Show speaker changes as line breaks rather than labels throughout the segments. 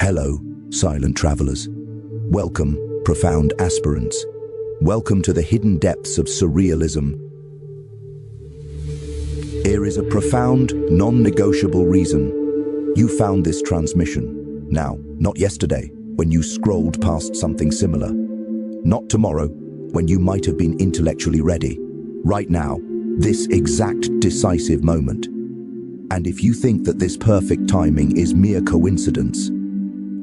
Hello, silent travelers. Welcome, profound aspirants. Welcome to the hidden depths of surrealism. Here is a profound, non-negotiable reason you found this transmission. Now, not yesterday, when you scrolled past something similar. Not tomorrow, when you might have been intellectually ready. Right now, this exact decisive moment. And if you think that this perfect timing is mere coincidence,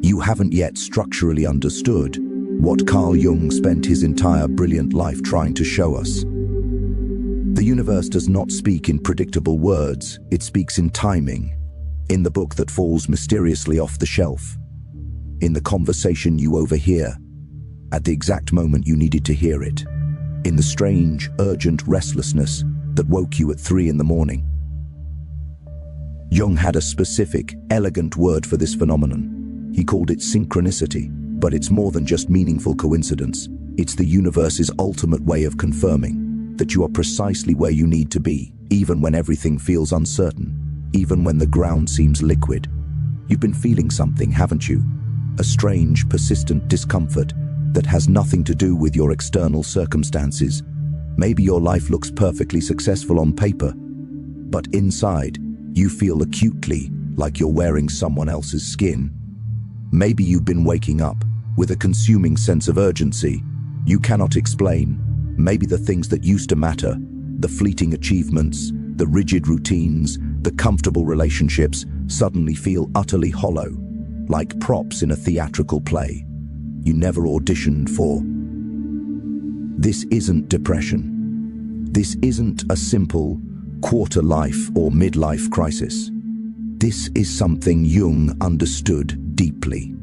you haven't yet structurally understood what Carl Jung spent his entire brilliant life trying to show us. The universe does not speak in predictable words, it speaks in timing, in the book that falls mysteriously off the shelf, in the conversation you overhear, at the exact moment you needed to hear it, in the strange, urgent restlessness that woke you at 3 in the morning. Jung had a specific, elegant word for this phenomenon. He called it synchronicity, but it's more than just meaningful coincidence. It's the universe's ultimate way of confirming that you are precisely where you need to be, even when everything feels uncertain, even when the ground seems liquid. You've been feeling something, haven't you? A strange, persistent discomfort that has nothing to do with your external circumstances. Maybe your life looks perfectly successful on paper, but inside, you feel acutely like you're wearing someone else's skin. Maybe you've been waking up with a consuming sense of urgency you cannot explain. Maybe the things that used to matter, the fleeting achievements, the rigid routines, the comfortable relationships, suddenly feel utterly hollow, like props in a theatrical play you never auditioned for. This isn't depression. This isn't a simple quarter-life or midlife crisis. This is something Jung understood deeply.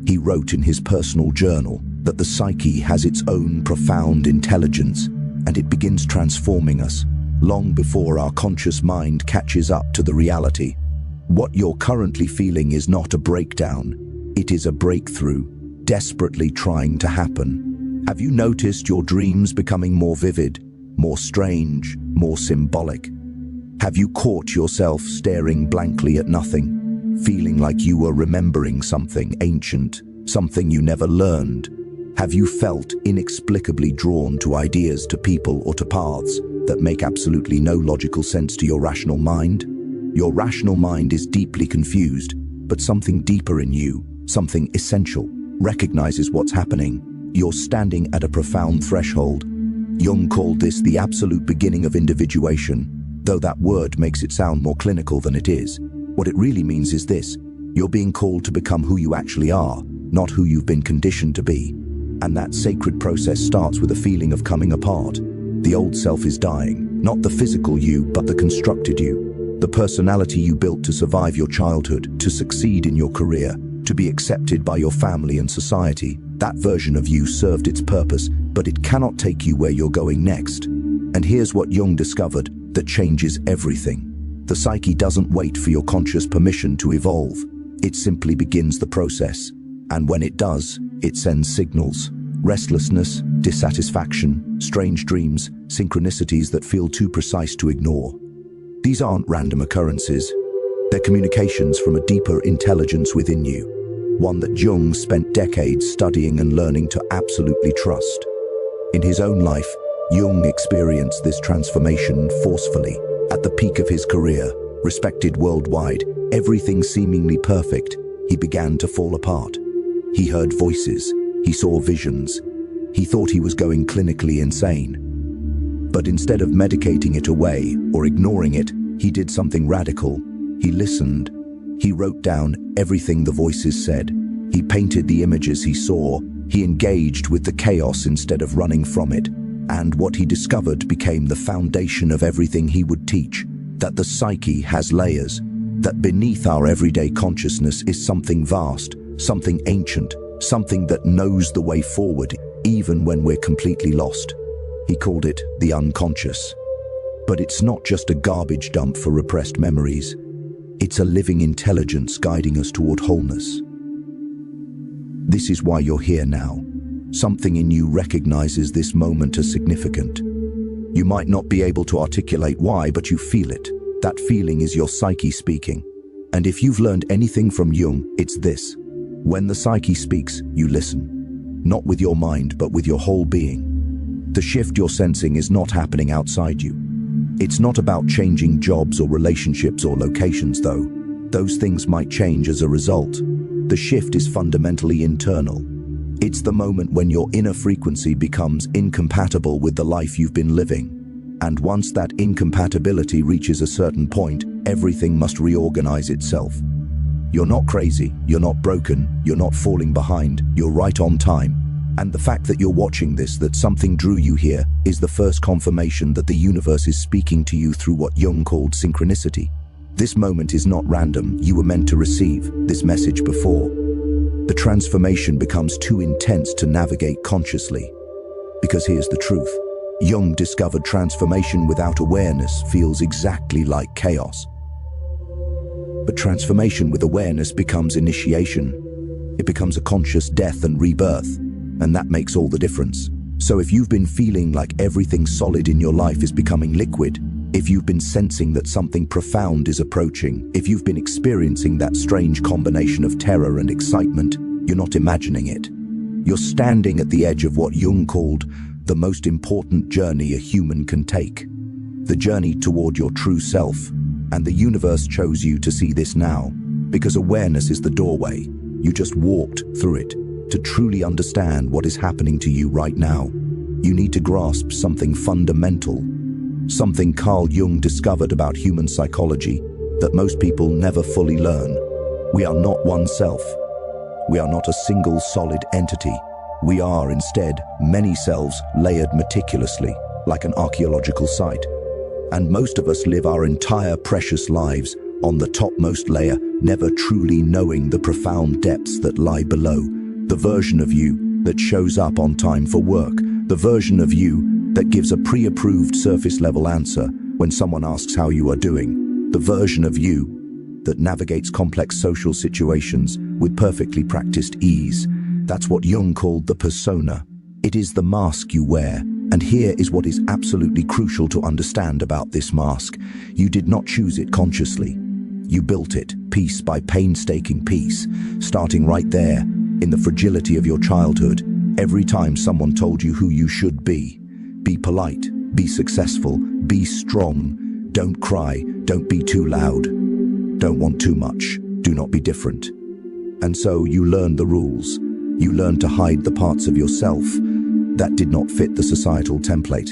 He wrote in his personal journal that the psyche has its own profound intelligence, and it begins transforming us long before our conscious mind catches up to the reality. What you're currently feeling is not a breakdown, it is a breakthrough, desperately trying to happen. Have you noticed your dreams becoming more vivid, more strange, more symbolic? Have you caught yourself staring blankly at nothing, feeling like you were remembering something ancient, something you never learned? Have you felt inexplicably drawn to ideas, to people, or to paths that make absolutely no logical sense to your rational mind? Your rational mind is deeply confused, but something deeper in you, something essential, recognizes what's happening. You're standing at a profound threshold. Jung called this the absolute beginning of individuation, though that word makes it sound more clinical than it is. What it really means is this: you're being called to become who you actually are, not who you've been conditioned to be. And that sacred process starts with a feeling of coming apart. The old self is dying, not the physical you, but the constructed you. The personality you built to survive your childhood, to succeed in your career, to be accepted by your family and society. That version of you served its purpose, but it cannot take you where you're going next. And here's what Jung discovered that changes everything. The psyche doesn't wait for your conscious permission to evolve. It simply begins the process. And when it does, it sends signals. Restlessness, dissatisfaction, strange dreams, synchronicities that feel too precise to ignore. These aren't random occurrences. They're communications from a deeper intelligence within you, one that Jung spent decades studying and learning to absolutely trust. In his own life, Jung experienced this transformation forcefully. At the peak of his career, respected worldwide, everything seemingly perfect, he began to fall apart. He heard voices, he saw visions, he thought he was going clinically insane. But instead of medicating it away or ignoring it, he did something radical. He listened. He wrote down everything the voices said. He painted the images he saw. He engaged with the chaos instead of running from it. And what he discovered became the foundation of everything he would teach, that the psyche has layers, that beneath our everyday consciousness is something vast, something ancient, something that knows the way forward, even when we're completely lost. He called it the unconscious. But it's not just a garbage dump for repressed memories. It's a living intelligence guiding us toward wholeness. This is why you're here now. Something in you recognizes this moment as significant. You might not be able to articulate why, but you feel it. That feeling is your psyche speaking. And if you've learned anything from Jung, it's this: When the psyche speaks, you listen, not with your mind, but with your whole being. The shift you're sensing is not happening outside you. It's not about changing jobs or relationships or locations, though. Those things might change as a result. The shift is fundamentally internal. It's the moment when your inner frequency becomes incompatible with the life you've been living. And once that incompatibility reaches a certain point, everything must reorganize itself. You're not crazy, you're not broken, you're not falling behind, you're right on time. And the fact that you're watching this, that something drew you here, is the first confirmation that the universe is speaking to you through what Jung called synchronicity. This moment is not random. You were meant to receive this message before. The transformation becomes too intense to navigate consciously. Because here's the truth. Jung discovered transformation without awareness feels exactly like chaos. But transformation with awareness becomes initiation. It becomes a conscious death and rebirth, and that makes all the difference. So if you've been feeling like everything solid in your life is becoming liquid, if you've been sensing that something profound is approaching, if you've been experiencing that strange combination of terror and excitement, you're not imagining it. You're standing at the edge of what Jung called the most important journey a human can take. The journey toward your true self. And the universe chose you to see this now, because awareness is the doorway. You just walked through it. To truly understand what is happening to you right now, you need to grasp something fundamental, something Carl Jung discovered about human psychology that most people never fully learn. We are not one self. We are not a single solid entity. We are instead many selves layered meticulously, like an archaeological site. And most of us live our entire precious lives on the topmost layer, never truly knowing the profound depths that lie below. The version of you that shows up on time for work, the version of you that gives a pre-approved surface-level answer when someone asks how you are doing, the version of you that navigates complex social situations with perfectly practiced ease. That's what Jung called the persona. It is the mask you wear. And here is what is absolutely crucial to understand about this mask. You did not choose it consciously. You built it, piece by painstaking piece, starting right there, in the fragility of your childhood. Every time someone told you who you should be polite, be successful, be strong, don't cry, don't be too loud, don't want too much, do not be different. And so you learned the rules. You learned to hide the parts of yourself that did not fit the societal template.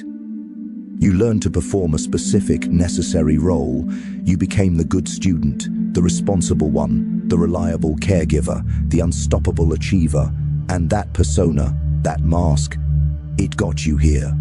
You learned to perform a specific, necessary role. You became the good student, the responsible one, the reliable caregiver, the unstoppable achiever. And that persona, that mask, it got you here.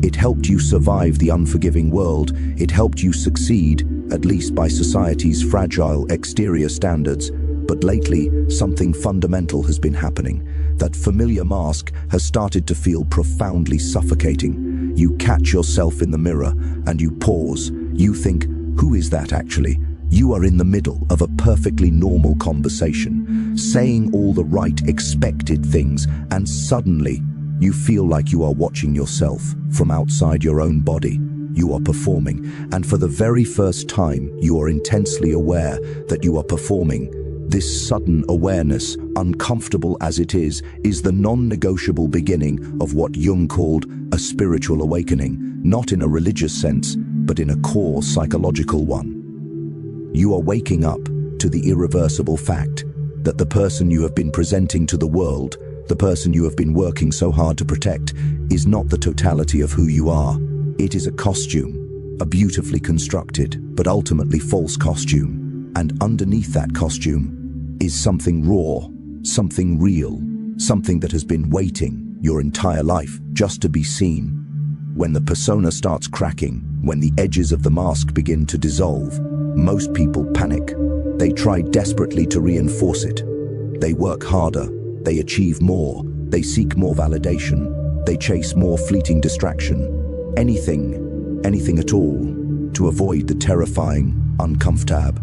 It helped you survive the unforgiving world. It helped you succeed, at least by society's fragile exterior standards. But lately, something fundamental has been happening. That familiar mask has started to feel profoundly suffocating. You catch yourself in the mirror and you pause. You think, who is that actually? You are in the middle of a perfectly normal conversation, saying all the right expected things, and suddenly you feel like you are watching yourself from outside your own body. You are performing, and for the very first time, you are intensely aware that you are performing. This sudden awareness, uncomfortable as it is the non-negotiable beginning of what Jung called a spiritual awakening, not in a religious sense, but in a core psychological one. You are waking up to the irreversible fact that the person you have been presenting to the world, the person you have been working so hard to protect, is not the totality of who you are. It is a costume, a beautifully constructed, but ultimately false costume. And underneath that costume is something raw, something real, something that has been waiting your entire life just to be seen. When the persona starts cracking, when the edges of the mask begin to dissolve, most people panic. They try desperately to reinforce it. They work harder, they achieve more, they seek more validation, they chase more fleeting distraction, anything at all, to avoid the terrifying, uncomfortable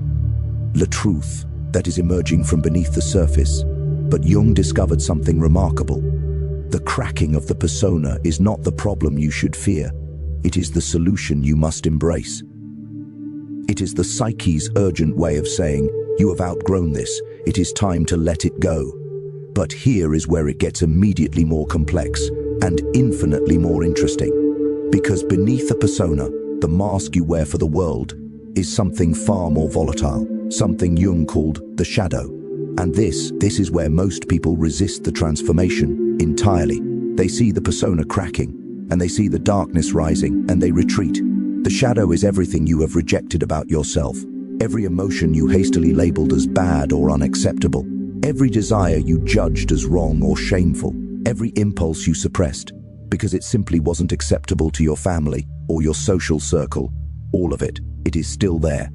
the truth that is emerging from beneath the surface. But Jung discovered something remarkable. The cracking of the persona is not the problem you should fear. It is the solution you must embrace. It is the psyche's urgent way of saying, you have outgrown this. It is time to let it go. But here is where it gets immediately more complex and infinitely more interesting. Because beneath the persona, the mask you wear for the world, is something far more volatile, something Jung called the shadow. And this is where most people resist the transformation entirely. They see the persona cracking, and they see the darkness rising, and they retreat. The shadow is everything you have rejected about yourself, every emotion you hastily labeled as bad or unacceptable, every desire you judged as wrong or shameful, every impulse you suppressed because it simply wasn't acceptable to your family or your social circle. All of it is still there,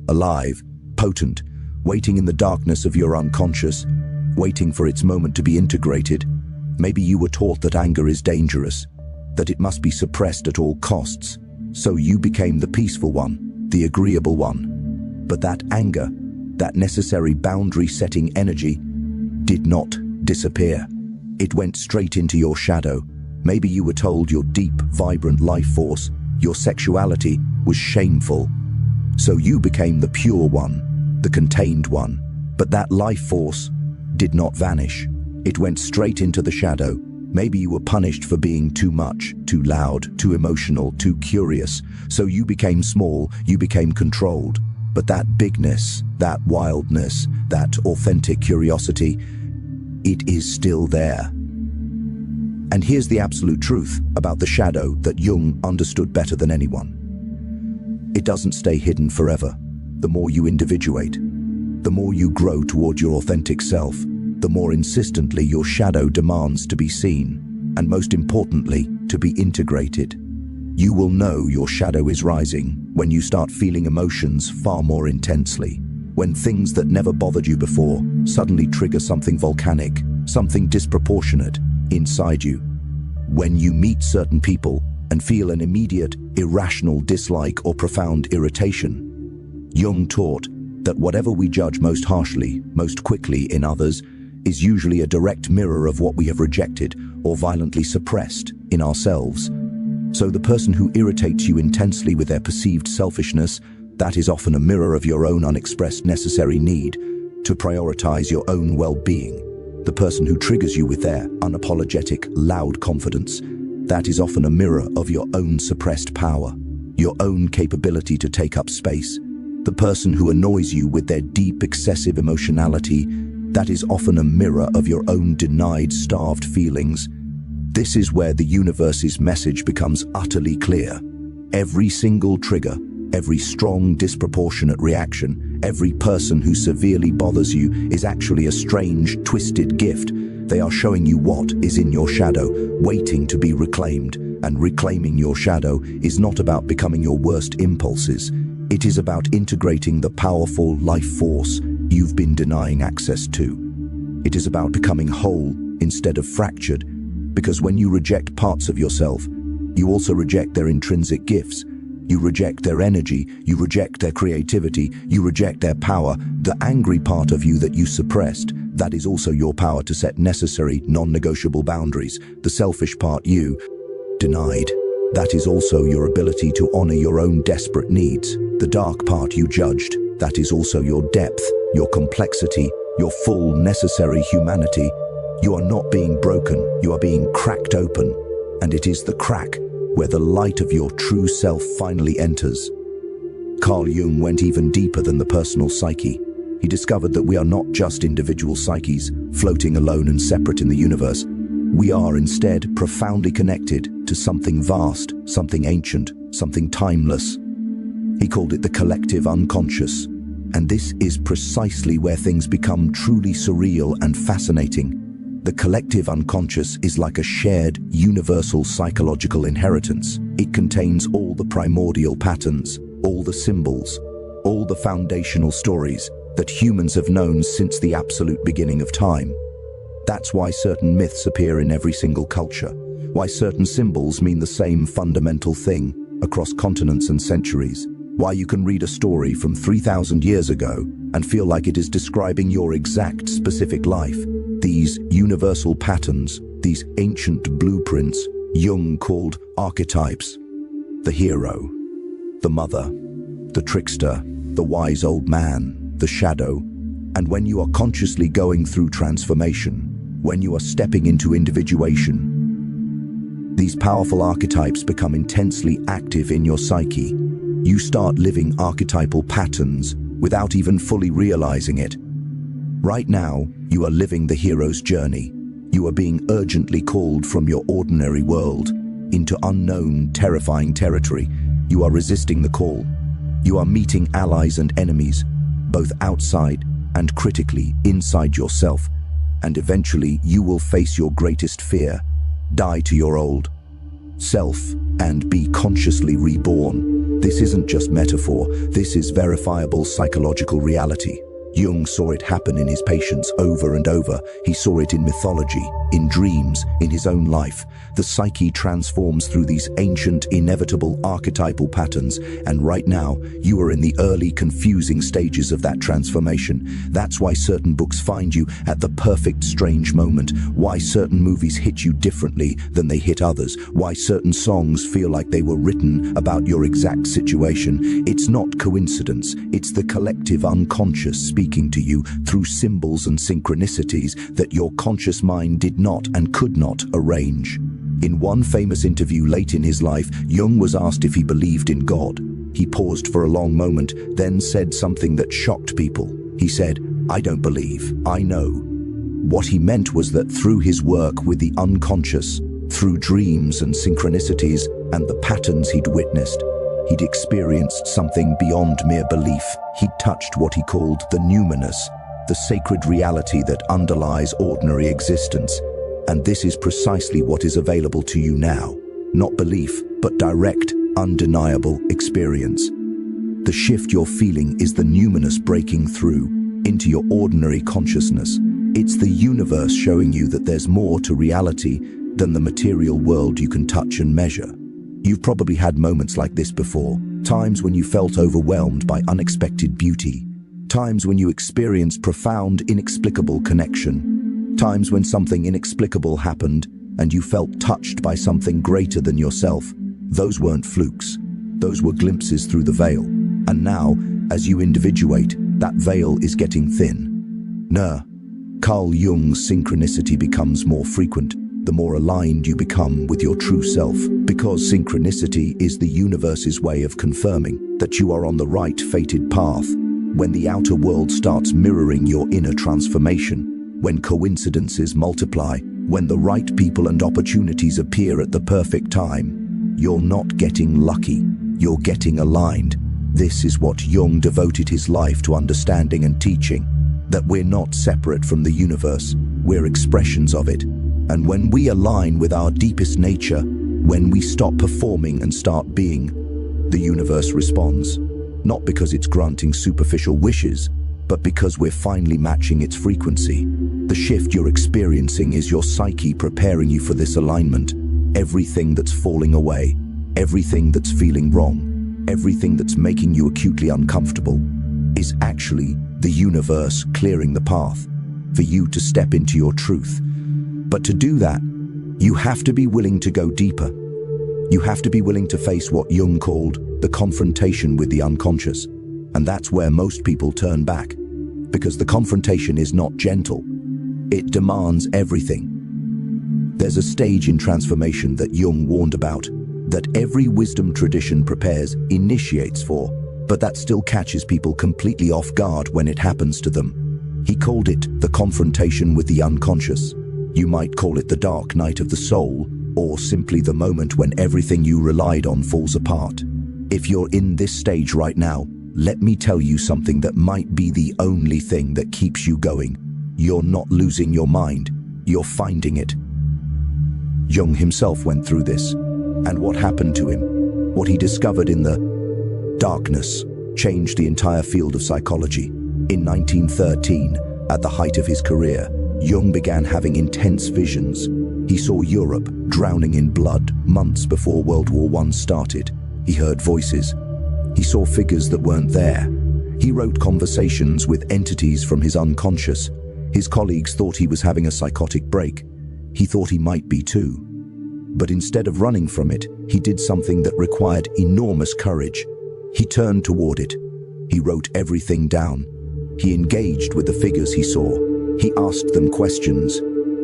alive, potent, waiting in the darkness of your unconscious, waiting for its moment to be integrated. Maybe you were taught that anger is dangerous, that it must be suppressed at all costs. So you became the peaceful one, the agreeable one. But that anger, that necessary boundary-setting energy, did not disappear. It went straight into your shadow. Maybe you were told your deep, vibrant life force, your sexuality, was shameful. So you became the pure one, the contained one. But that life force did not vanish. It went straight into the shadow. Maybe you were punished for being too much, too loud, too emotional, too curious. So you became small, you became controlled. But that bigness, that wildness, that authentic curiosity, it is still there. And here's the absolute truth about the shadow that Jung understood better than anyone. It doesn't stay hidden forever. The more you individuate, the more you grow toward your authentic self, the more insistently your shadow demands to be seen, and most importantly, to be integrated. You will know your shadow is rising when you start feeling emotions far more intensely, when things that never bothered you before suddenly trigger something volcanic, something disproportionate inside you. When you meet certain people and feel an immediate, irrational dislike or profound irritation. Jung taught that whatever we judge most harshly, most quickly in others, is usually a direct mirror of what we have rejected or violently suppressed in ourselves. So the person who irritates you intensely with their perceived selfishness, that is often a mirror of your own unexpressed necessary need to prioritize your own well-being. The person who triggers you with their unapologetic, loud confidence, that is often a mirror of your own suppressed power, your own capability to take up space. The person who annoys you with their deep, excessive emotionality, that is often a mirror of your own denied, starved feelings. This is where the universe's message becomes utterly clear. Every single trigger, every strong, disproportionate reaction, every person who severely bothers you is actually a strange, twisted gift. They are showing you what is in your shadow, waiting to be reclaimed. And reclaiming your shadow is not about becoming your worst impulses. It is about integrating the powerful life force you've been denying access to. It is about becoming whole instead of fractured, because when you reject parts of yourself, you also reject their intrinsic gifts. You reject their energy, you reject their creativity, you reject their power. The angry part of you that you suppressed, that is also your power to set necessary, non-negotiable boundaries. The selfish part you denied, that is also your ability to honor your own desperate needs. The dark part you judged, that is also your depth, your complexity, your full necessary humanity. You are not being broken, you are being cracked open. And it is the crack where the light of your true self finally enters. Carl Jung went even deeper than the personal psyche. He discovered that we are not just individual psyches, floating alone and separate in the universe. We are instead profoundly connected to something vast, something ancient, something timeless. He called it the collective unconscious. And this is precisely where things become truly surreal and fascinating. The collective unconscious is like a shared, universal psychological inheritance. It contains all the primordial patterns, all the symbols, all the foundational stories that humans have known since the absolute beginning of time. That's why certain myths appear in every single culture, why certain symbols mean the same fundamental thing across continents and centuries, why you can read a story from 3,000 years ago and feel like it is describing your exact specific life. These universal patterns, these ancient blueprints, Jung called archetypes. The hero, the mother, the trickster, the wise old man, the shadow. And when you are consciously going through transformation, when you are stepping into individuation, these powerful archetypes become intensely active in your psyche. You start living archetypal patterns without even fully realizing it. Right now, you are living the hero's journey. You are being urgently called from your ordinary world into unknown, terrifying territory. You are resisting the call. You are meeting allies and enemies, both outside and critically inside yourself. And eventually, you will face your greatest fear, die to your old self, and be consciously reborn. This isn't just metaphor, this is verifiable psychological reality. Jung saw it happen in his patients over and over. He saw it in mythology, in dreams, in his own life. The psyche transforms through these ancient, inevitable archetypal patterns, and right now, you are in the early, confusing stages of that transformation. That's why certain books find you at the perfect strange moment, why certain movies hit you differently than they hit others, why certain songs feel like they were written about your exact situation. It's not coincidence, it's the collective unconscious speaking to you through symbols and synchronicities that your conscious mind did not and could not arrange. In one famous interview late in his life, Jung was asked if he believed in God. He paused for a long moment, then said something that shocked people. He said, "I don't believe, I know." What he meant was that through his work with the unconscious, through dreams and synchronicities and the patterns he'd witnessed, he'd experienced something beyond mere belief. He'd touched what he called the numinous, the sacred reality that underlies ordinary existence. And this is precisely what is available to you now. Not belief, but direct, undeniable experience. The shift you're feeling is the numinous breaking through into your ordinary consciousness. It's the universe showing you that there's more to reality than the material world you can touch and measure. You've probably had moments like this before, times when you felt overwhelmed by unexpected beauty, times when you experienced profound, inexplicable connection, times when something inexplicable happened and you felt touched by something greater than yourself. Those weren't flukes, those were glimpses through the veil. And now, as you individuate, that veil is getting thin. Carl Jung's synchronicity becomes more frequent, the more aligned you become with your true self, because synchronicity is the universe's way of confirming that you are on the right fated path. When the outer world starts mirroring your inner transformation, when coincidences multiply, when the right people and opportunities appear at the perfect time, you're not getting lucky, you're getting aligned. This is what Jung devoted his life to understanding and teaching, that we're not separate from the universe, we're expressions of it. And when we align with our deepest nature, when we stop performing and start being, the universe responds. Not because it's granting superficial wishes, but because we're finally matching its frequency. The shift you're experiencing is your psyche preparing you for this alignment. Everything that's falling away, everything that's feeling wrong, everything that's making you acutely uncomfortable, is actually the universe clearing the path for you to step into your truth. But to do that, you have to be willing to go deeper. You have to be willing to face what Jung called the confrontation with the unconscious. And that's where most people turn back, because the confrontation is not gentle. It demands everything. There's a stage in transformation that Jung warned about, that every wisdom tradition prepares, initiates for, but that still catches people completely off guard when it happens to them. He called it the confrontation with the unconscious. You might call it the dark night of the soul, or simply the moment when everything you relied on falls apart. If you're in this stage right now, let me tell you something that might be the only thing that keeps you going. You're not losing your mind, you're finding it. Jung himself went through this, and what happened to him, what he discovered in the darkness, changed the entire field of psychology. In 1913, at the height of his career, Jung began having intense visions. He saw Europe drowning in blood months before World War I started. He heard voices. He saw figures that weren't there. He wrote conversations with entities from his unconscious. His colleagues thought he was having a psychotic break. He thought he might be too. But instead of running from it, he did something that required enormous courage. He turned toward it. He wrote everything down. He engaged with the figures he saw. He asked them questions.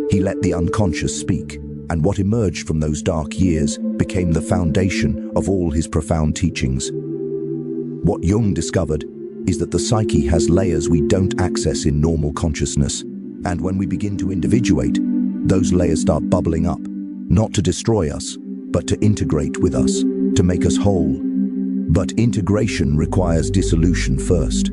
He let the unconscious speak, and what emerged from those dark years became the foundation of all his profound teachings. What Jung discovered is that the psyche has layers we don't access in normal consciousness, and when we begin to individuate, those layers start bubbling up, not to destroy us, but to integrate with us, to make us whole. But integration requires dissolution first.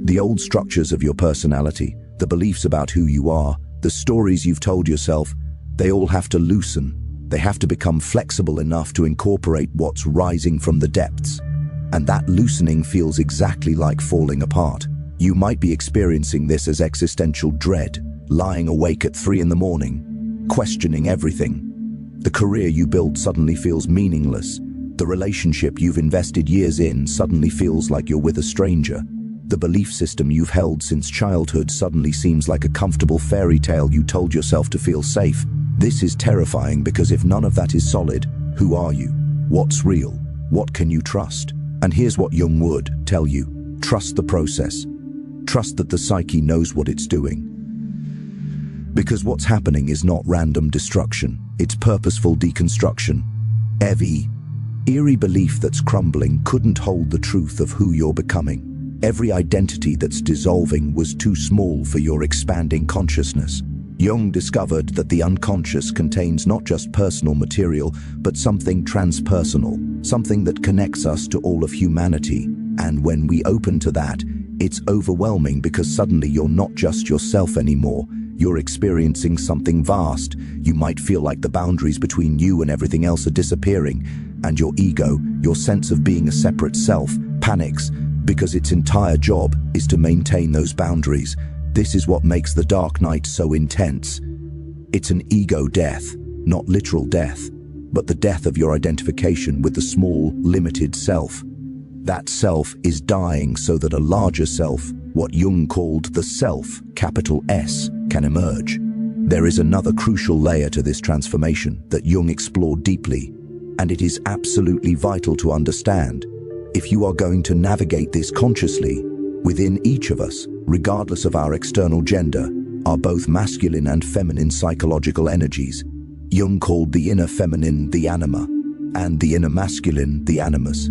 The old structures of your personality, the beliefs about who you are, the stories you've told yourself, they all have to loosen. They have to become flexible enough to incorporate what's rising from the depths. And that loosening feels exactly like falling apart. You might be experiencing this as existential dread, lying awake at 3 in the morning, questioning everything. The career you built suddenly feels meaningless. The relationship you've invested years in suddenly feels like you're with a stranger. The belief system you've held since childhood suddenly seems like a comfortable fairy tale you told yourself to feel safe. This is terrifying because if none of that is solid, who are you? What's real? What can you trust? And here's what Jung would tell you. Trust the process. Trust that the psyche knows what it's doing. Because what's happening is not random destruction, it's purposeful deconstruction. Every eerie belief that's crumbling couldn't hold the truth of who you're becoming. Every identity that's dissolving was too small for your expanding consciousness. Jung discovered that the unconscious contains not just personal material, but something transpersonal, something that connects us to all of humanity. And when we open to that, it's overwhelming because suddenly you're not just yourself anymore. You're experiencing something vast. You might feel like the boundaries between you and everything else are disappearing, and your ego, your sense of being a separate self, panics because its entire job is to maintain those boundaries. This is what makes the dark night so intense. It's an ego death, not literal death, but the death of your identification with the small, limited self. That self is dying so that a larger self, what Jung called the self, capital S, can emerge. There is another crucial layer to this transformation that Jung explored deeply, and it is absolutely vital to understand. If you are going to navigate this consciously, within each of us, regardless of our external gender, are both masculine and feminine psychological energies. Jung called the inner feminine the anima, and the inner masculine the animus.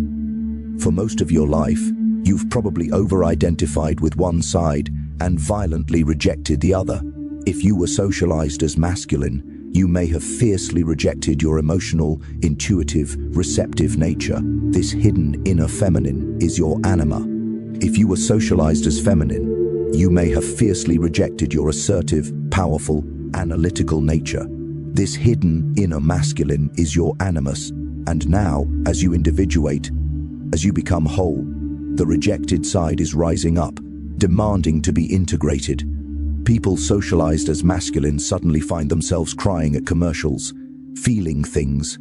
For most of your life, you've probably over-identified with one side and violently rejected the other. If you were socialized as masculine, you may have fiercely rejected your emotional, intuitive, receptive nature. This hidden inner feminine is your anima. If you were socialized as feminine, you may have fiercely rejected your assertive, powerful, analytical nature. This hidden inner masculine is your animus, and now, as you individuate, as you become whole, the rejected side is rising up, demanding to be integrated. People socialized as masculine suddenly find themselves crying at commercials, feeling things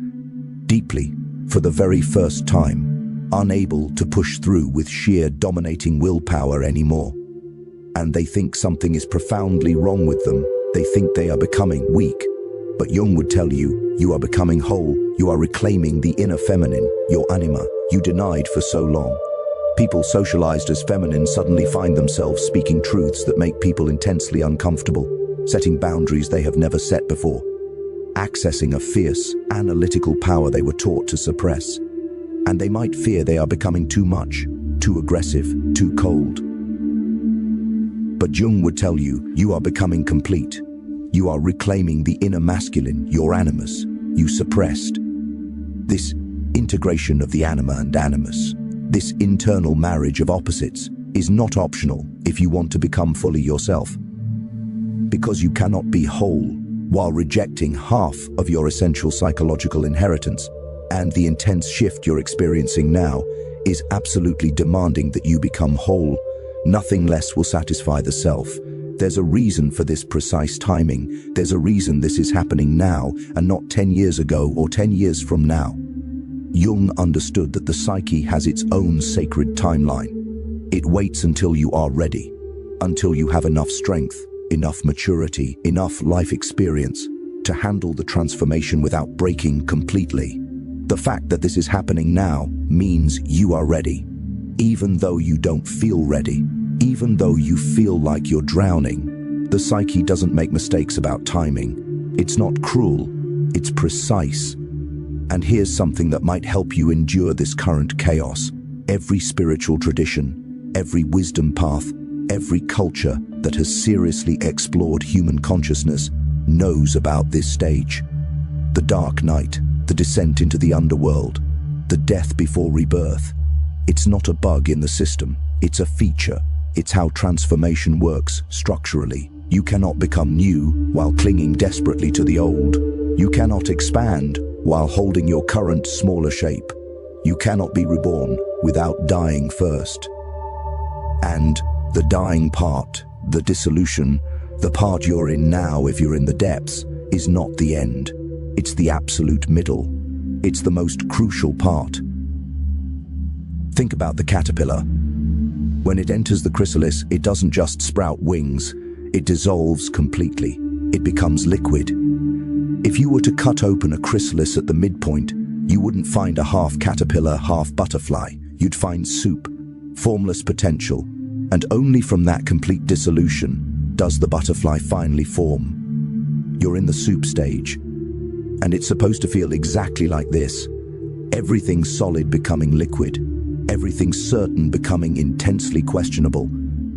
deeply for the very first time, unable to push through with sheer dominating willpower anymore. And they think something is profoundly wrong with them. They think they are becoming weak. But Jung would tell you, you are becoming whole. You are reclaiming the inner feminine, your anima, you denied for so long. People socialized as feminine suddenly find themselves speaking truths that make people intensely uncomfortable, setting boundaries they have never set before, accessing a fierce, analytical power they were taught to suppress. And they might fear they are becoming too much, too aggressive, too cold. But Jung would tell you, you are becoming complete. You are reclaiming the inner masculine, your animus, you suppressed. This integration of the anima and animus, this internal marriage of opposites, is not optional if you want to become fully yourself. Because you cannot be whole while rejecting half of your essential psychological inheritance, and the intense shift you're experiencing now is absolutely demanding that you become whole. Nothing less will satisfy the self. There's a reason for this precise timing. There's a reason this is happening now and not 10 years ago or 10 years from now. Jung understood that the psyche has its own sacred timeline. It waits until you are ready, until you have enough strength, enough maturity, enough life experience to handle the transformation without breaking completely. The fact that this is happening now means you are ready, even though you don't feel ready. Even though you feel like you're drowning, the psyche doesn't make mistakes about timing. It's not cruel, it's precise. And here's something that might help you endure this current chaos. Every spiritual tradition, every wisdom path, every culture that has seriously explored human consciousness knows about this stage. The dark night, the descent into the underworld, the death before rebirth. It's not a bug in the system, it's a feature. It's how transformation works structurally. You cannot become new while clinging desperately to the old. You cannot expand while holding your current smaller shape. You cannot be reborn without dying first. And the dying part, the dissolution, the part you're in now if you're in the depths, is not the end. It's the absolute middle. It's the most crucial part. Think about the caterpillar. When it enters the chrysalis, it doesn't just sprout wings, it dissolves completely. It becomes liquid. If you were to cut open a chrysalis at the midpoint, you wouldn't find a half caterpillar, half butterfly. You'd find soup, formless potential, and only from that complete dissolution does the butterfly finally form. You're in the soup stage, and it's supposed to feel exactly like this. Everything solid becoming liquid, everything certain becoming intensely questionable,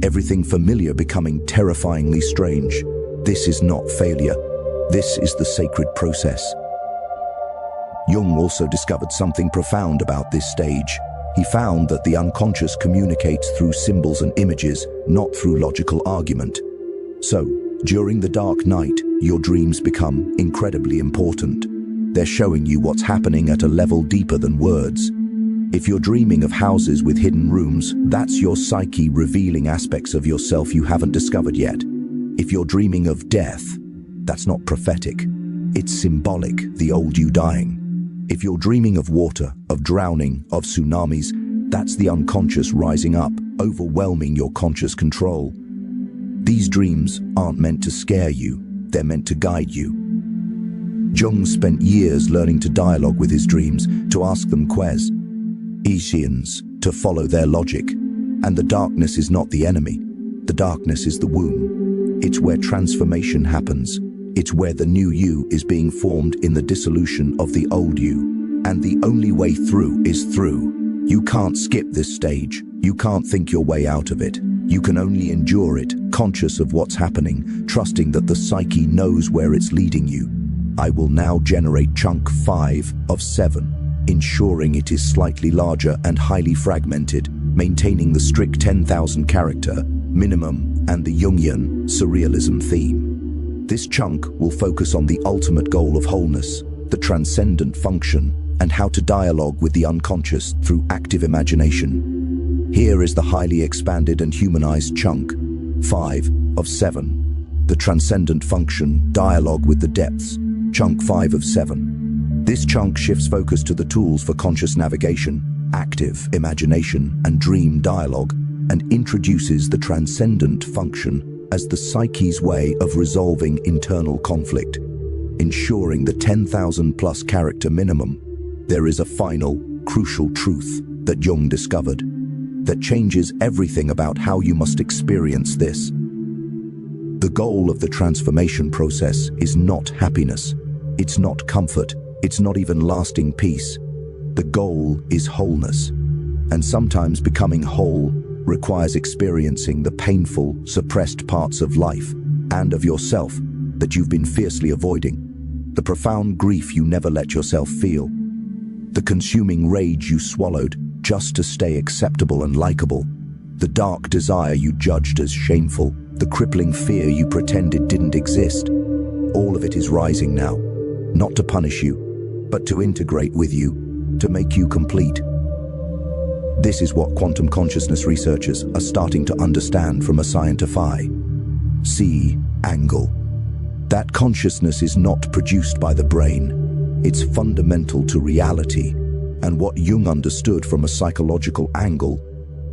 everything familiar becoming terrifyingly strange. This is not failure. This is the sacred process. Jung also discovered something profound about this stage. He found that the unconscious communicates through symbols and images, not through logical argument. So, during the dark night, your dreams become incredibly important. They're showing you what's happening at a level deeper than words. If you're dreaming of houses with hidden rooms, that's your psyche revealing aspects of yourself you haven't discovered yet. If you're dreaming of death, that's not prophetic. It's symbolic, the old you dying. If you're dreaming of water, of drowning, of tsunamis, that's the unconscious rising up, overwhelming your conscious control. These dreams aren't meant to scare you, they're meant to guide you. Jung spent years learning to dialogue with his dreams, to ask them questions, to follow their logic. And the darkness is not the enemy. The darkness is the womb. It's where transformation happens. It's where the new you is being formed in the dissolution of the old you. And the only way through is through. You can't skip this stage. You can't think your way out of it. You can only endure it, conscious of what's happening, trusting that the psyche knows where it's leading you. I will now generate chunk 5 of 7, ensuring it is slightly larger and highly fragmented, maintaining the strict 10,000 character minimum and the Jungian Surrealism theme. This chunk will focus on the ultimate goal of wholeness, the transcendent function, and how to dialogue with the unconscious through active imagination. Here is the highly expanded and humanized chunk, 5 of 7. The transcendent function, dialogue with the depths, chunk 5 of 7. This chunk shifts focus to the tools for conscious navigation, active imagination, and dream dialogue, and introduces the transcendent function as the psyche's way of resolving internal conflict. Ensuring the 10,000 plus character minimum, there is a final, crucial truth that Jung discovered that changes everything about how you must experience this. The goal of the transformation process is not happiness. It's not comfort. It's not even lasting peace. The goal is wholeness. And sometimes becoming whole requires experiencing the painful, suppressed parts of life and of yourself that you've been fiercely avoiding. The profound grief you never let yourself feel. The consuming rage you swallowed just to stay acceptable and likable. The dark desire you judged as shameful. The crippling fear you pretended didn't exist. All of it is rising now, not to punish you, but to integrate with you, to make you complete. This is what quantum consciousness researchers are starting to understand from a scientific angle. That consciousness is not produced by the brain. It's fundamental to reality. And what Jung understood from a psychological angle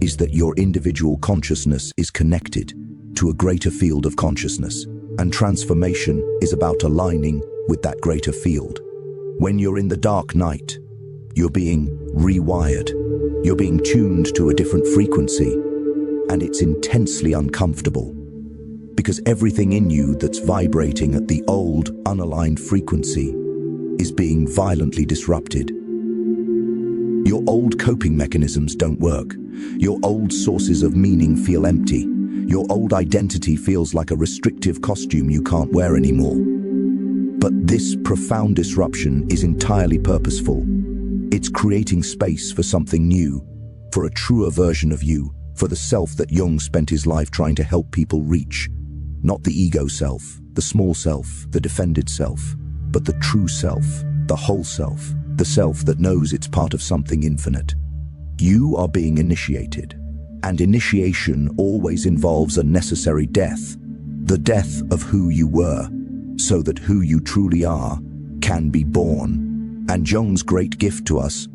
is that your individual consciousness is connected to a greater field of consciousness. And transformation is about aligning with that greater field. When you're in the dark night, you're being rewired. You're being tuned to a different frequency. and it's intensely uncomfortable. Because everything in you that's vibrating at the old, unaligned frequency is being violently disrupted. Your old coping mechanisms don't work. Your old sources of meaning feel empty. Your old identity feels like a restrictive costume you can't wear anymore. But this profound disruption is entirely purposeful. It's creating space for something new, for a truer version of you, for the self that Jung spent his life trying to help people reach. Not the ego self, the small self, the defended self, but the true self, the whole self, the self that knows it's part of something infinite. You are being initiated, and initiation always involves a necessary death, the death of who you were, so that who you truly are can be born. And Jung's great gift to us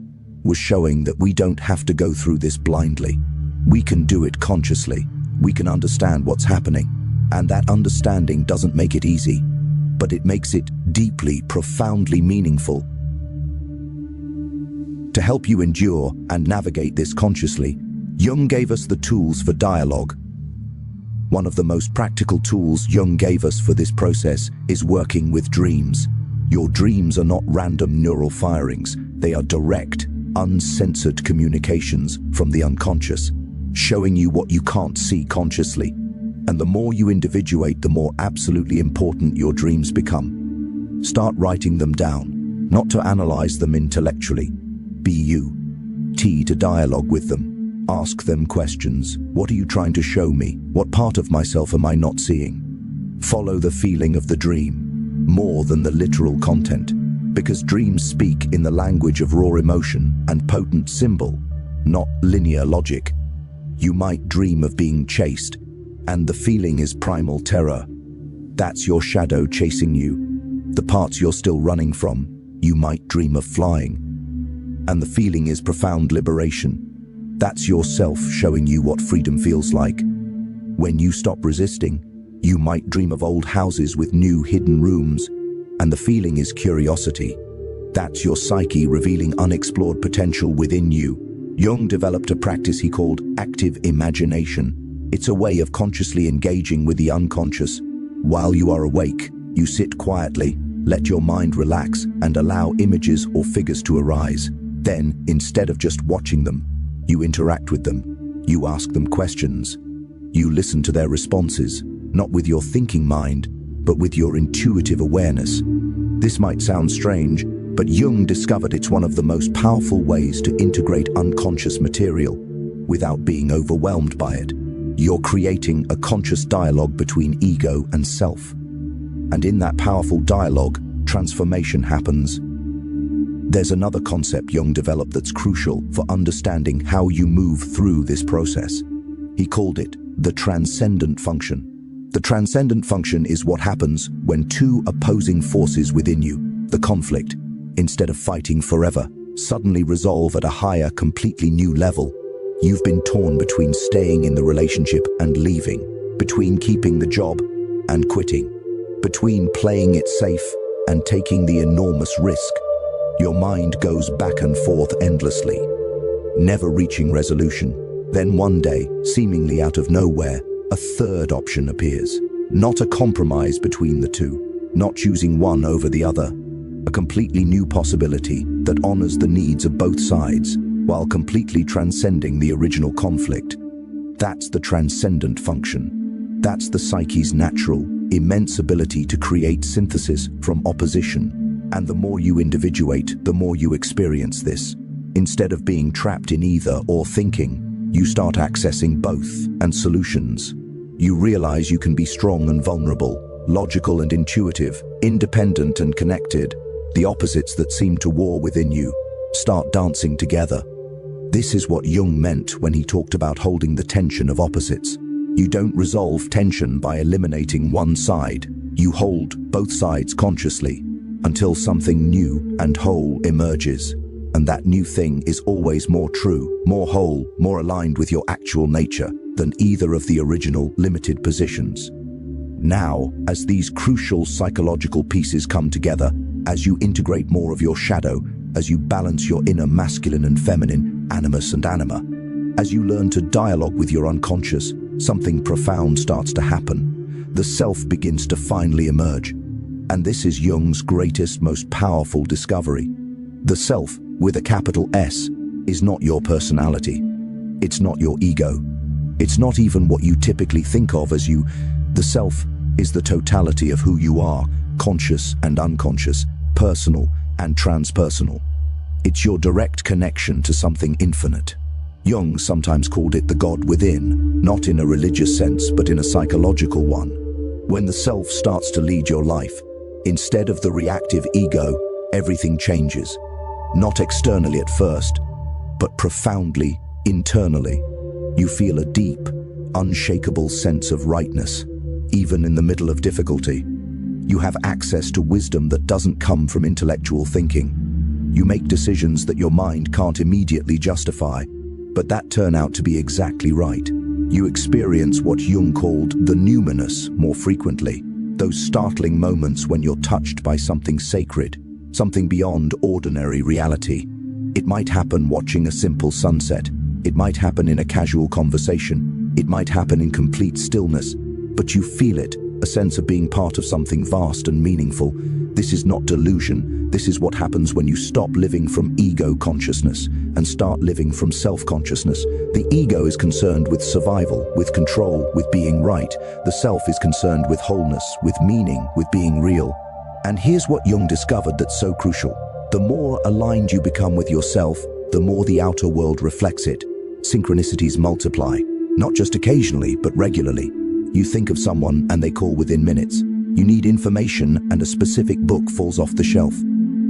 was showing that we don't have to go through this blindly. We can do it consciously. We can understand what's happening. And that understanding doesn't make it easy, but it makes it deeply, profoundly meaningful. To help you endure and navigate this consciously, Jung gave us the tools for dialogue. One of the most practical tools Jung gave us for this process is working with dreams. Your dreams are not random neural firings. They are direct, uncensored communications from the unconscious, showing you what you can't see consciously. And the more you individuate, the more absolutely important your dreams become. Start writing them down, not to analyze them intellectually. Be you. To dialogue with them. Ask them questions. What are you trying to show me? What part of myself am I not seeing? Follow the feeling of the dream, more than the literal content, because dreams speak in the language of raw emotion and potent symbol, not linear logic. You might dream of being chased, and the feeling is primal terror. That's your shadow chasing you. The parts you're still running from, you might dream of flying. And the feeling is profound liberation. That's yourself showing you what freedom feels like. When you stop resisting, you might dream of old houses with new hidden rooms, and the feeling is curiosity. That's your psyche revealing unexplored potential within you. Jung developed a practice he called active imagination. It's a way of consciously engaging with the unconscious. While you are awake, you sit quietly, let your mind relax, and allow images or figures to arise. Then, instead of just watching them, you interact with them. You ask them questions. You listen to their responses, not with your thinking mind, but with your intuitive awareness. This might sound strange, but Jung discovered it's one of the most powerful ways to integrate unconscious material without being overwhelmed by it. You're creating a conscious dialogue between ego and self. And in that powerful dialogue, transformation happens. There's another concept Jung developed that's crucial for understanding how you move through this process. He called it the transcendent function. The transcendent function is what happens when two opposing forces within you, the conflict, instead of fighting forever, suddenly resolve at a higher, completely new level. You've been torn between staying in the relationship and leaving, between keeping the job and quitting, between playing it safe and taking the enormous risk. Your mind goes back and forth endlessly, never reaching resolution. Then one day, seemingly out of nowhere, a third option appears. Not a compromise between the two, not choosing one over the other. A completely new possibility that honors the needs of both sides, while completely transcending the original conflict. That's the transcendent function. That's the psyche's natural, immense ability to create synthesis from opposition. And the more you individuate, the more you experience this. Instead of being trapped in either or thinking, you start accessing both and solutions. You realize you can be strong and vulnerable, logical and intuitive, independent and connected. The opposites that seem to war within you start dancing together. This is what Jung meant when he talked about holding the tension of opposites. You don't resolve tension by eliminating one side. You hold both sides consciously until something new and whole emerges. And that new thing is always more true, more whole, more aligned with your actual nature than either of the original limited positions. Now, as these crucial psychological pieces come together, as you integrate more of your shadow, as you balance your inner masculine and feminine, animus and anima, As you learn to dialogue with your unconscious, something profound starts to happen. The self begins to finally emerge. And this is Jung's greatest, most powerful discovery. The self, with a capital S, is not your personality. It's not your ego. It's not even what you typically think of as you. The self is the totality of who you are, conscious and unconscious, personal and transpersonal. It's your direct connection to something infinite. Jung sometimes called it the God within, not in a religious sense, but in a psychological one. When the self starts to lead your life, instead of the reactive ego, everything changes. Not externally at first, but profoundly, internally. You feel a deep, unshakable sense of rightness, even in the middle of difficulty. You have access to wisdom that doesn't come from intellectual thinking. You make decisions that your mind can't immediately justify, but that turn out to be exactly right. You experience what Jung called the numinous more frequently, those startling moments when you're touched by something sacred, something beyond ordinary reality. It might happen watching a simple sunset. It might happen in a casual conversation. It might happen in complete stillness, but you feel it, a sense of being part of something vast and meaningful. This is not delusion. This is what happens when you stop living from ego consciousness and start living from self-consciousness. The ego is concerned with survival, with control, with being right. The self is concerned with wholeness, with meaning, with being real. And here's what Jung discovered that's so crucial. The more aligned you become with yourself, the more the outer world reflects it. Synchronicities multiply, not just occasionally, but regularly. You think of someone and they call within minutes. You need information and a specific book falls off the shelf.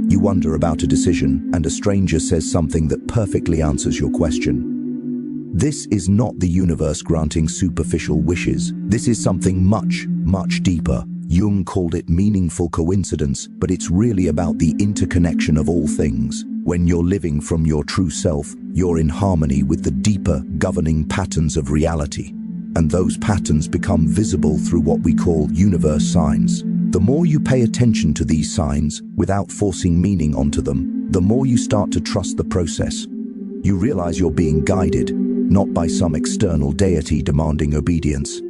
You wonder about a decision and a stranger says something that perfectly answers your question. This is not the universe granting superficial wishes. This is something much, much deeper. Jung called it meaningful coincidence, but it's really about the interconnection of all things. When you're living from your true self, you're in harmony with the deeper, governing patterns of reality. And those patterns become visible through what we call universe signs. The more you pay attention to these signs, without forcing meaning onto them, the more you start to trust the process. You realize you're being guided, not by some external deity demanding obedience,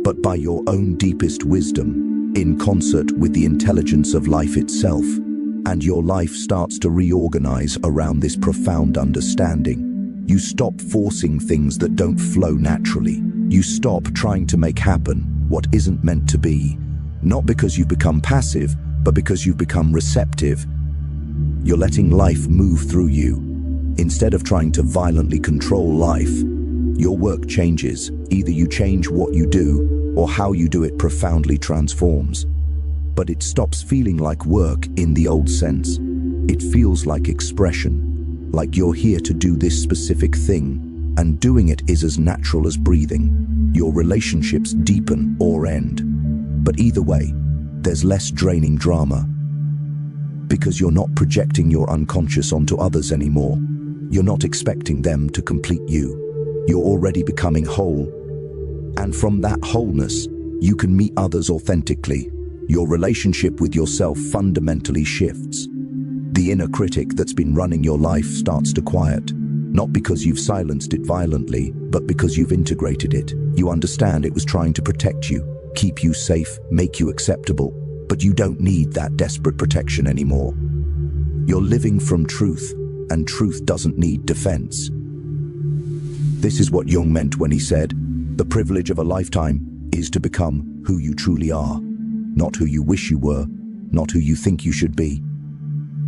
but by your own deepest wisdom, in concert with the intelligence of life itself. And your life starts to reorganize around this profound understanding. You stop forcing things that don't flow naturally. You stop trying to make happen what isn't meant to be, not because you've become passive, but because you've become receptive. You're letting life move through you. Instead of trying to violently control life, your work changes. Either you change what you do, or how you do it profoundly transforms. But it stops feeling like work in the old sense. It feels like expression, like you're here to do this specific thing, and doing it is as natural as breathing. Your relationships deepen or end. But either way, there's less draining drama. Because you're not projecting your unconscious onto others anymore. You're not expecting them to complete you. You're already becoming whole. And from that wholeness, you can meet others authentically. Your relationship with yourself fundamentally shifts. The inner critic that's been running your life starts to quiet. Not because you've silenced it violently, but because you've integrated it. You understand it was trying to protect you, keep you safe, make you acceptable. But you don't need that desperate protection anymore. You're living from truth, and truth doesn't need defense. This is what Jung meant when he said, the privilege of a lifetime is to become who you truly are, not who you wish you were, not who you think you should be,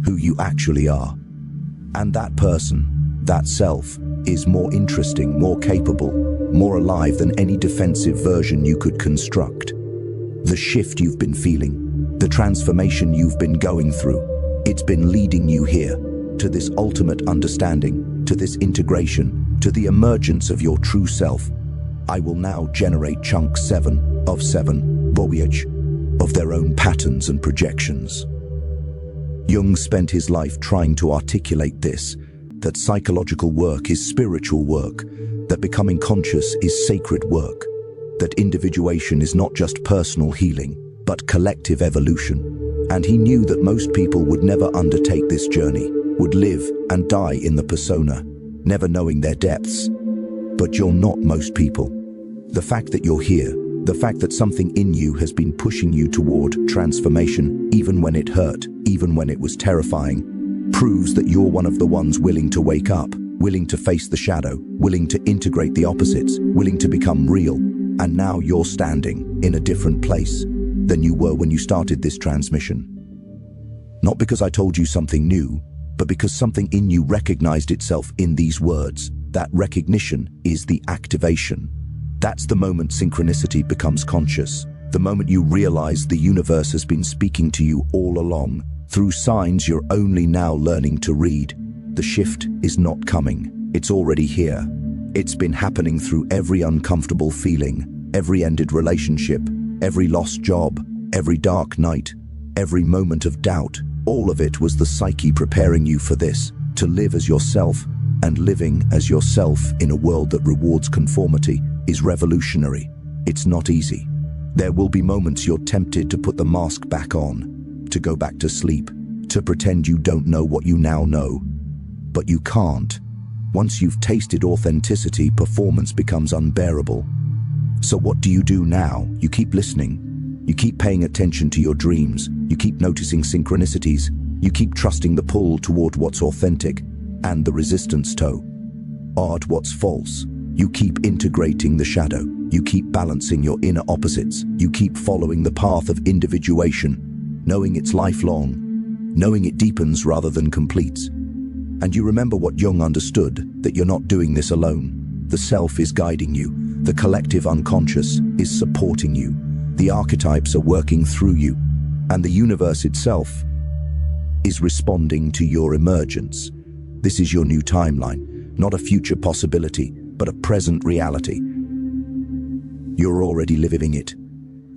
who you actually are. And that person, that self, is more interesting, more capable, more alive than any defensive version you could construct. The shift you've been feeling, the transformation you've been going through, it's been leading you here, to this ultimate understanding, to this integration, to the emergence of your true self. I will now generate chunk 7 of 7, voyage, of their own patterns and projections. Jung spent his life trying to articulate this, that psychological work is spiritual work, that becoming conscious is sacred work, that individuation is not just personal healing, but collective evolution. And he knew that most people would never undertake this journey, would live and die in the persona, never knowing their depths. But you're not most people. The fact that you're here, the fact that something in you has been pushing you toward transformation, even when it hurt, even when it was terrifying, proves that you're one of the ones willing to wake up, willing to face the shadow, willing to integrate the opposites, willing to become real. And now you're standing in a different place than you were when you started this transmission. Not because I told you something new, but because something in you recognized itself in these words. That recognition is the activation. That's the moment synchronicity becomes conscious. The moment you realize the universe has been speaking to you all along, through signs you're only now learning to read. The shift is not coming. It's already here. It's been happening through every uncomfortable feeling, every ended relationship, every lost job, every dark night, every moment of doubt. All of it was the psyche preparing you for this, to live as yourself, and living as yourself in a world that rewards conformity is revolutionary. It's not easy. There will be moments you're tempted to put the mask back on, to go back to sleep, to pretend you don't know what you now know. But you can't. Once you've tasted authenticity, performance becomes unbearable. So what do you do now? You keep listening. You keep paying attention to your dreams. You keep noticing synchronicities. You keep trusting the pull toward what's authentic and the resistance toward what's false. You keep integrating the shadow. You keep balancing your inner opposites. You keep following the path of individuation, knowing it's lifelong, knowing it deepens rather than completes. And you remember what Jung understood, that you're not doing this alone. The self is guiding you. The collective unconscious is supporting you. The archetypes are working through you. And the universe itself is responding to your emergence. This is your new timeline, not a future possibility, but a present reality. You're already living it.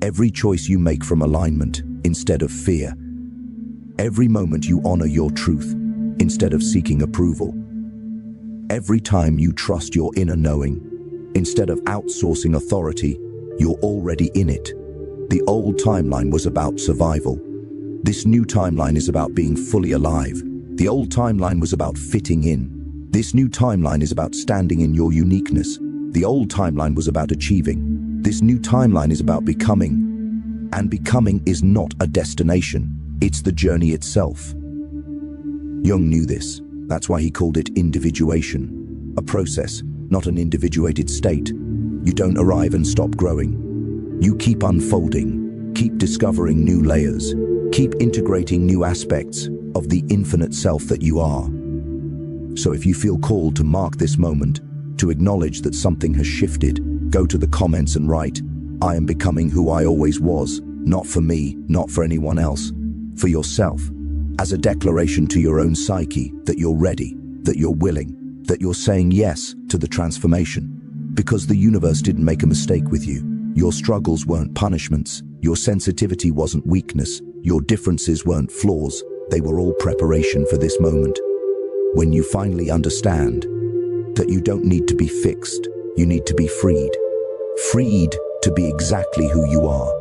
Every choice you make from alignment instead of fear. Every moment you honor your truth instead of seeking approval. Every time you trust your inner knowing instead of outsourcing authority, you're already in it. The old timeline was about survival. This new timeline is about being fully alive. The old timeline was about fitting in. This new timeline is about standing in your uniqueness. The old timeline was about achieving. This new timeline is about becoming. And becoming is not a destination. It's the journey itself. Jung knew this. That's why he called it individuation. A process, not an individuated state. You don't arrive and stop growing. You keep unfolding, keep discovering new layers, keep integrating new aspects of the infinite self that you are. So if you feel called to mark this moment, to acknowledge that something has shifted, go to the comments and write, "I am becoming who I always was, not for me, not for anyone else, for yourself," as a declaration to your own psyche that you're ready, that you're willing, that you're saying yes to the transformation. Because the universe didn't make a mistake with you. Your struggles weren't punishments. Your sensitivity wasn't weakness. Your differences weren't flaws. They were all preparation for this moment. When you finally understand that you don't need to be fixed, you need to be freed. Freed to be exactly who you are.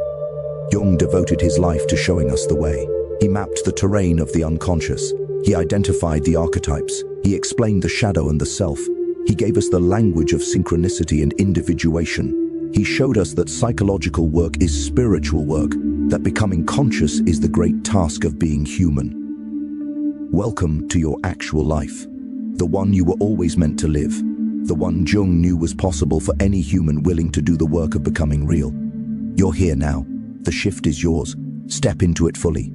Jung devoted his life to showing us the way. He mapped the terrain of the unconscious. He identified the archetypes. He explained the shadow and the self. He gave us the language of synchronicity and individuation. He showed us that psychological work is spiritual work, that becoming conscious is the great task of being human. Welcome to your actual life, the one you were always meant to live, the one Jung knew was possible for any human willing to do the work of becoming real. You're here now. The shift is yours. Step into it fully.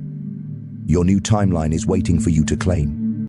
Your new timeline is waiting for you to claim.